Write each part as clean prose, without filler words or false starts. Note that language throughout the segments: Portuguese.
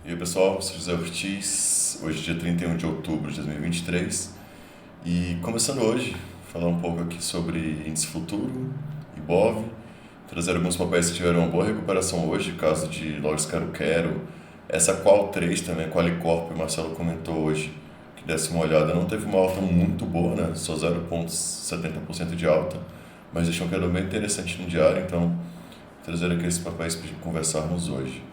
E aí pessoal, sou José Ortiz, hoje é dia 31 de outubro de 2023 e começando hoje, falar um pouco aqui sobre índice futuro, IBOV, trazer alguns papéis que tiveram uma boa recuperação hoje, caso de Lojas Quero-Quero, essa Qual 3 também, Qualicorp, o Marcelo comentou hoje, que desse uma olhada, não teve uma alta muito boa, né? Só 0,70% de alta, mas deixou um queda bem interessante no diário, então trazer aqui esses papéis para conversarmos hoje.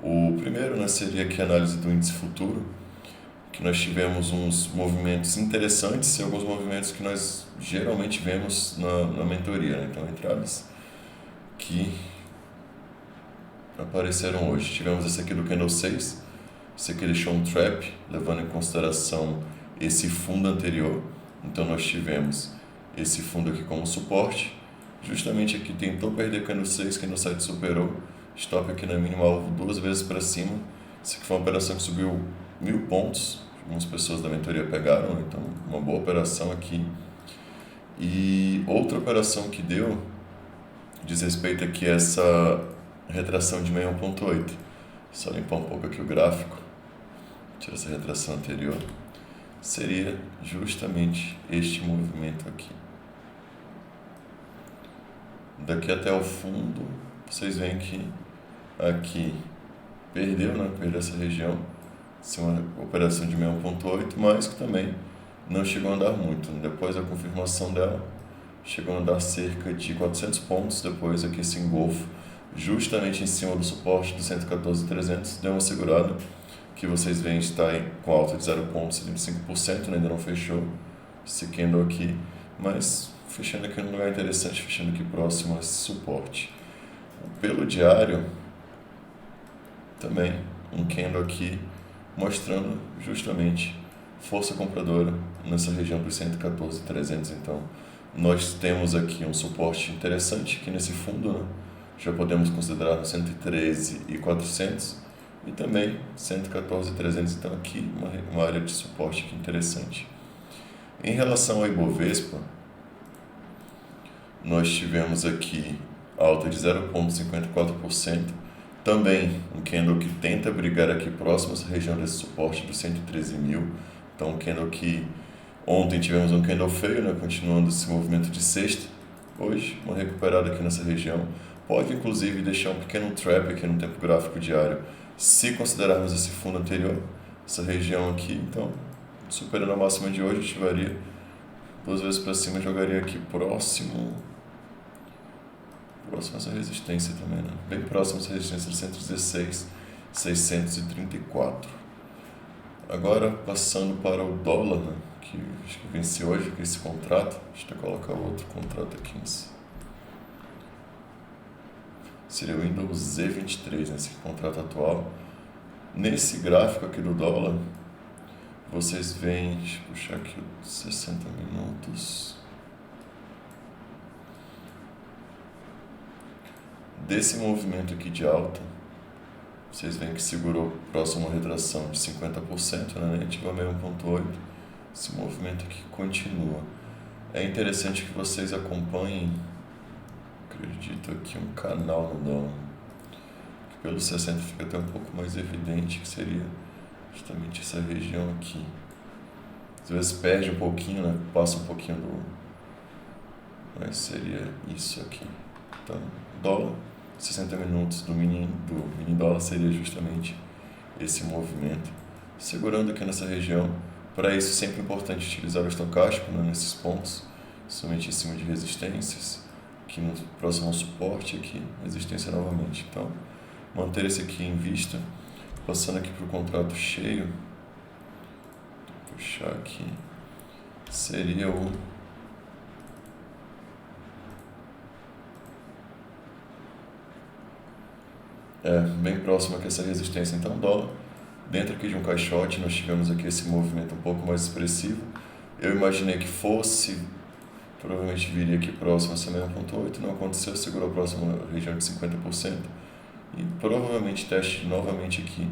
O primeiro, né, seria aqui a análise do índice futuro, que nós tivemos uns movimentos interessantes e alguns movimentos que nós geralmente vemos na mentoria, né? Então, entradas que apareceram hoje. Tivemos esse aqui do Candle 6, esse aqui deixou um trap, levando em consideração esse fundo anterior. Então, nós tivemos esse fundo aqui como suporte, justamente aqui tentou perder Candle 6, Candle 7 superou, stop aqui na mínima alvo 2 vezes para cima. Isso aqui foi uma operação que subiu 1.000 pontos, algumas pessoas da mentoria pegaram, então uma boa operação aqui. E outra operação que deu diz respeito aqui a essa retração de 61.8. Só limpar um pouco aqui o gráfico, tirar essa retração anterior, seria justamente este movimento aqui. Daqui até o fundo, vocês veem que aqui perdeu, né? Perdeu essa região, isso é uma operação de 61.8, mas que também não chegou a andar muito. Depois da confirmação dela, chegou a andar cerca de 400 pontos, depois aqui esse engolfo, justamente em cima do suporte do 114.300, deu uma segurada, que vocês veem está com alta de 0,75%, né? Ainda não fechou esse candle aqui, mas fechando aqui num lugar interessante, fechando aqui próximo a esse suporte. Pelo diário, também um candle aqui mostrando justamente força compradora nessa região dos 114.300. Então, nós temos aqui um suporte interessante aqui nesse fundo, né? Já podemos considerar no 113.400 e também 114.300. Então, aqui uma área de suporte aqui interessante. Em relação ao Ibovespa, nós tivemos aqui alta de 0,54%, também um candle que tenta brigar aqui próximo a essa região desse suporte dos 113.000, então um candle que ontem tivemos um candle feio, né, continuando esse movimento de sexta, hoje uma recuperada aqui nessa região, pode inclusive deixar um pequeno trap aqui no tempo gráfico diário, se considerarmos esse fundo anterior, essa região aqui, então superando a máxima de hoje, ativaria 2 vezes para cima, jogaria aqui próximo a essa resistência também, né? Bem próximo a essa resistência de 116.634. Agora, passando para o dólar, né? Que acho que vence hoje, que esse contrato, deixa eu colocar outro contrato aqui. Seria o Windows Z23, nesse contrato atual. Nesse gráfico aqui do dólar, vocês veem, deixa eu puxar aqui 60 minutos. Desse movimento aqui de alta, vocês veem que segurou próximo a uma retração de 50%, né? Negativa 1,8. Esse movimento aqui continua. É interessante que vocês acompanhem, acredito aqui, um canal no dólar, que pelo 60 fica até um pouco mais evidente, que seria justamente essa região aqui. Às vezes perde um pouquinho, né? Passa um pouquinho do... mas seria isso aqui. Então, dólar, 60 minutos do mini dólar seria justamente esse movimento. Segurando aqui nessa região, para isso sempre é importante utilizar o estocástico, né, nesses pontos, somente em cima de resistências, aqui no próximo ao suporte, aqui, resistência novamente. Então, manter esse aqui em vista. Passando aqui para o contrato cheio, vou puxar aqui, seria o... bem próximo aqui essa resistência. Então, dólar, dentro aqui de um caixote, nós tivemos aqui esse movimento um pouco mais expressivo. Eu imaginei que fosse, provavelmente viria aqui próximo a essa 1,8, não aconteceu, segurou próximo à região de 50% e provavelmente teste novamente aqui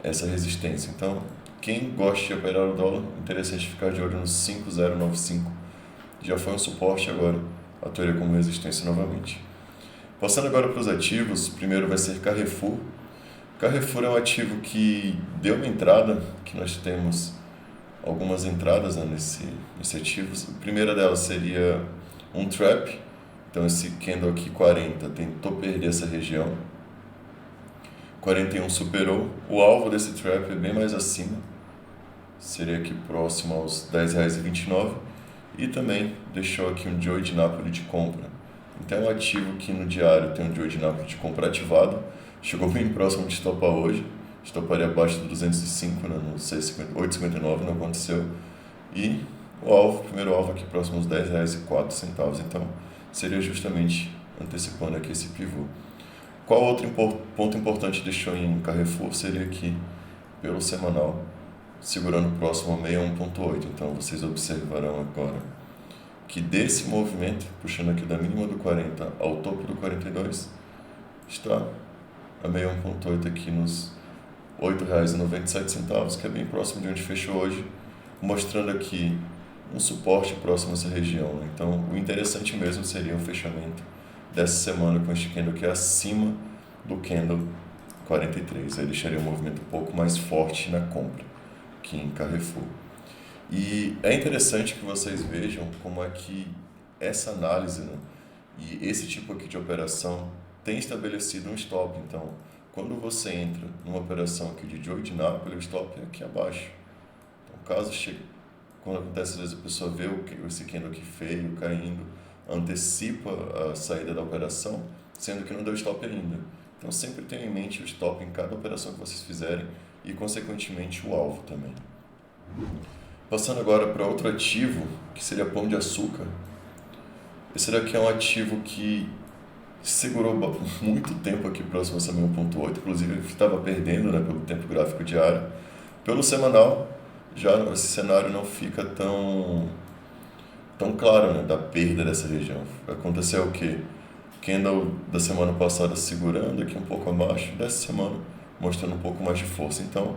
essa resistência. Então, quem gosta de operar o dólar, interessante ficar de olho no 5,095. Já foi um suporte, agora atuaria como resistência novamente. Passando agora para os ativos, primeiro vai ser Carrefour. Carrefour é um ativo que deu uma entrada, que nós temos algumas entradas, né, nesse ativo. A primeira delas seria um trap, então esse candle aqui 40 tentou perder essa região, 41 superou, o alvo desse trap é bem mais acima, seria aqui próximo aos R$10,29 e também deixou aqui um Joy de Napoli de compra. Então é um ativo que no diário tem um Joy de Napoli de compra ativado, chegou bem próximo de estopar hoje, estoparia abaixo do 205, né, no 8,59 não aconteceu, e o primeiro alvo aqui próximo aos R$10,04, então seria justamente antecipando aqui esse pivô. Qual outro ponto importante deixou em Carrefour seria aqui pelo semanal, segurando próximo a 61,8. Então vocês observarão agora que desse movimento, puxando aqui da mínima do 40 ao topo do 42, está a 61,8 aqui nos R$8,97, que é bem próximo de onde fechou hoje, mostrando aqui um suporte próximo a essa região. Então o interessante mesmo seria o fechamento dessa semana com este candle aqui acima do candle 43. Aí deixaria um movimento um pouco mais forte na compra aqui em Carrefour. E é interessante que vocês vejam como é que essa análise, né, e esse tipo aqui de operação tem estabelecido um stop. Então, quando você entra numa operação aqui de Joy de Napoli, o stop é aqui abaixo. Então, quando acontece, às vezes a pessoa vê esse candle aqui feio, caindo, antecipa a saída da operação, sendo que não deu stop ainda. Então, sempre tenha em mente o stop em cada operação que vocês fizerem e, consequentemente, o alvo também. Passando agora para outro ativo, que seria Pão de Açúcar. Esse daqui é um ativo que segurou muito tempo aqui próximo a essa 1.8, inclusive estava perdendo, né, pelo tempo gráfico diário. Pelo semanal, já esse cenário não fica tão claro, né, da perda dessa região. Aconteceu o quê? Candle da semana passada segurando aqui um pouco abaixo, dessa semana mostrando um pouco mais de força. Então,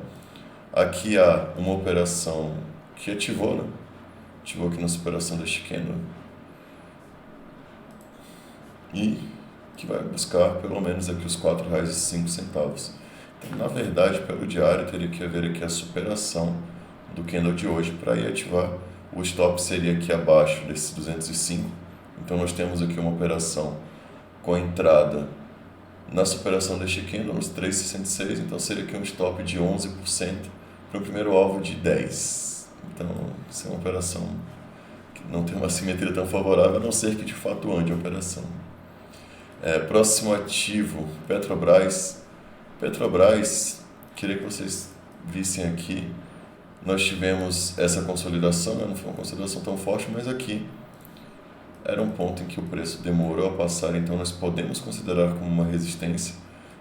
aqui há uma operação que ativou, né? Ativou aqui na superação deste candle e que vai buscar pelo menos aqui os R$4,05. Então, na verdade, pelo diário, teria que haver aqui a superação do candle de hoje para ir ativar. O stop seria aqui abaixo desse 205. Então, nós temos aqui uma operação com a entrada na superação deste candle nos 3,66. Então, seria aqui um stop de 11% para o primeiro alvo de 10%. Então, isso é uma operação que não tem uma simetria tão favorável, a não ser que de fato ande a operação. Próximo ativo, Petrobras. Petrobras, queria que vocês vissem aqui, nós tivemos essa consolidação, né? Não foi uma consolidação tão forte, mas aqui era um ponto em que o preço demorou a passar, então nós podemos considerar como uma resistência.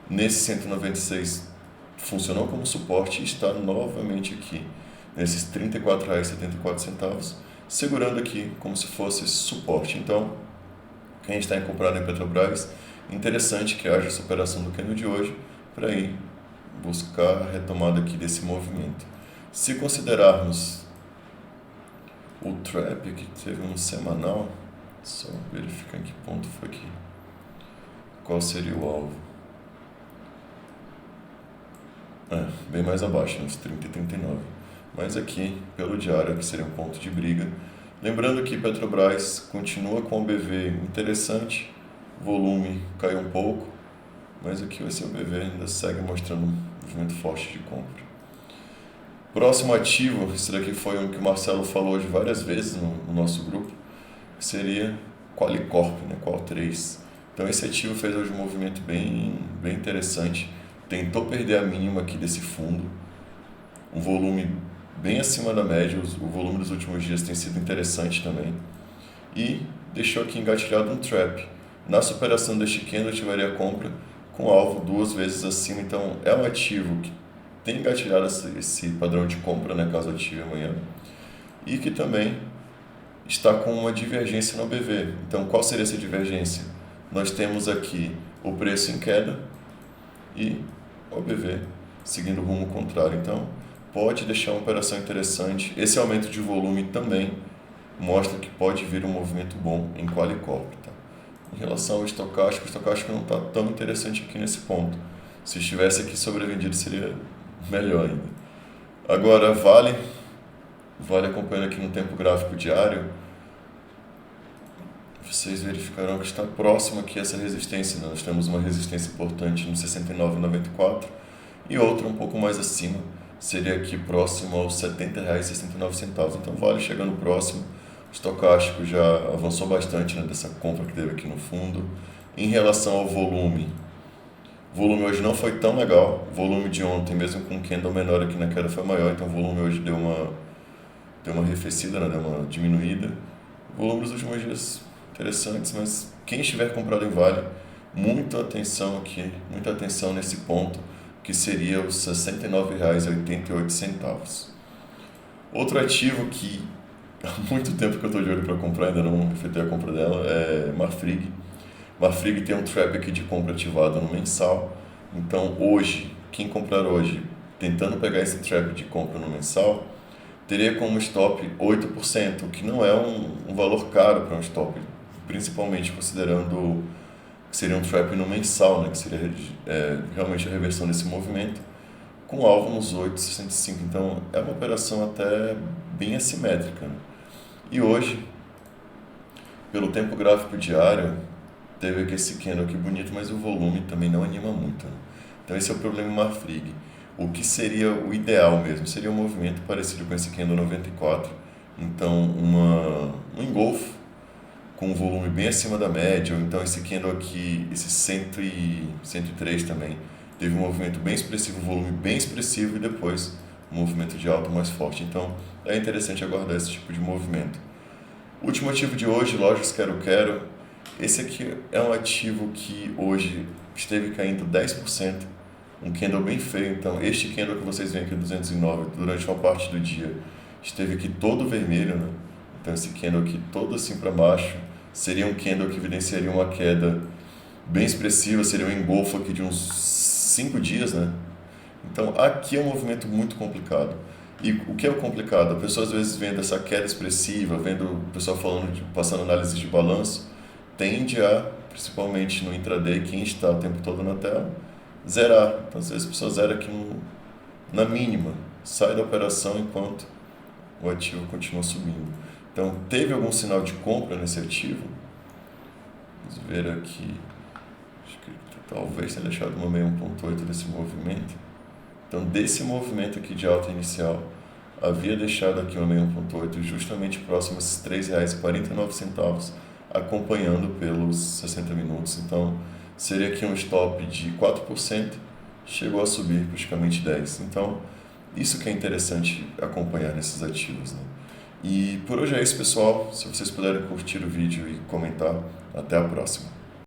Nesse 196 funcionou como suporte e está novamente aqui, nesses R$ 34,74, segurando aqui como se fosse suporte. Então, quem está em comprado em Petrobras, interessante que haja essa operação do candle de hoje para ir buscar a retomada aqui desse movimento. Se considerarmos o trap que teve um semanal, só verificar em que ponto foi aqui, qual seria o alvo? Bem mais abaixo, nos 30 e 39. Mas aqui, pelo diário, aqui seria um ponto de briga. Lembrando que Petrobras continua com o BV interessante, volume caiu um pouco, mas aqui vai ser o BV, ainda segue mostrando um movimento forte de compra. Próximo ativo, esse daqui foi um que o Marcelo falou hoje várias vezes no nosso grupo, que seria Qualicorp, né, Qual3. Então esse ativo fez hoje um movimento bem interessante, tentou perder a mínima aqui desse fundo, um volume bem acima da média, o volume dos últimos dias tem sido interessante também, e deixou aqui engatilhado um trap. Na superação deste candle, ativaria a compra com alvo 2 vezes acima, então é um ativo que tem engatilhado esse padrão de compra, né, caso ative amanhã, e que também está com uma divergência no BV. Então, qual seria essa divergência? Nós temos aqui o preço em queda e o BV seguindo o rumo contrário. Então, pode deixar uma operação interessante. Esse aumento de volume também mostra que pode vir um movimento bom em Qualicorp. Tá? Em relação ao estocástico, o estocástico não está tão interessante aqui nesse ponto. Se estivesse aqui sobrevendido seria melhor ainda. Agora, Vale acompanhando aqui no tempo gráfico diário, vocês verificarão que está próximo aqui essa resistência, né? Nós temos uma resistência importante no 69,94 e outra um pouco mais acima, seria aqui próximo aos R$ 70,69. Então, Vale chegando próximo, o estocástico já avançou bastante, né, dessa compra que teve aqui no fundo. Em relação ao volume, o volume hoje não foi tão legal, o volume de ontem, mesmo com um candle menor aqui na queda, foi maior, então o volume hoje deu uma arrefecida, né, deu uma diminuída. O volume dos últimos dias interessantes, mas quem estiver comprado em Vale, muita atenção aqui, muita atenção nesse ponto, que seria os R$ 69,88. Outro ativo que há muito tempo que eu estou de olho para comprar, ainda não efetuei a compra dela, é Marfrig. Marfrig tem um trap aqui de compra ativado no mensal, então hoje, quem comprar hoje, tentando pegar esse trap de compra no mensal, teria como stop 8%, o que não é um valor caro para um stop, principalmente considerando que seria um trap no mensal, né, que seria realmente a reversão desse movimento, com alvo nos 8,65. Então é uma operação até bem assimétrica, né? E hoje, pelo tempo gráfico diário, teve aqui esse candle aqui bonito, mas o volume também não anima muito, né? Então esse é o problema em Marfrig. O que seria o ideal mesmo? Seria um movimento parecido com esse candle 94. Então um engolfo com um volume bem acima da média, ou então esse candle aqui, esse 103 também, teve um movimento bem expressivo, um volume bem expressivo e depois um movimento de alta mais forte. Então é interessante aguardar esse tipo de movimento. Último ativo de hoje, Lojas Quero-Quero. Esse aqui é um ativo que hoje esteve caindo 10%, um candle bem feio. Então este candle que vocês veem aqui, 209, durante uma parte do dia, esteve aqui todo vermelho, né? Então esse candle aqui todo assim para baixo, seria um candle que evidenciaria uma queda bem expressiva, seria um engolfo aqui de uns 5 dias, né? Então aqui é um movimento muito complicado. E o que é o complicado? A pessoa às vezes vendo essa queda expressiva, vendo o pessoal passando análise de balanço, tende a, principalmente no intraday, quem está o tempo todo na tela, zerar. Então às vezes a pessoa zera aqui na mínima, sai da operação enquanto o ativo continua subindo. Então teve algum sinal de compra nesse ativo? Vamos ver aqui. Acho que talvez tenha deixado uma 61.8 desse movimento. Então, desse movimento aqui de alta inicial, havia deixado aqui uma 61.8 justamente próximo a esses R$ 3,49, acompanhando pelos 60 minutos. Então, seria aqui um stop de 4%, chegou a subir praticamente 10%. Então, isso que é interessante acompanhar nesses ativos, né? E por hoje é isso, pessoal. Se vocês puderem curtir o vídeo e comentar, até a próxima.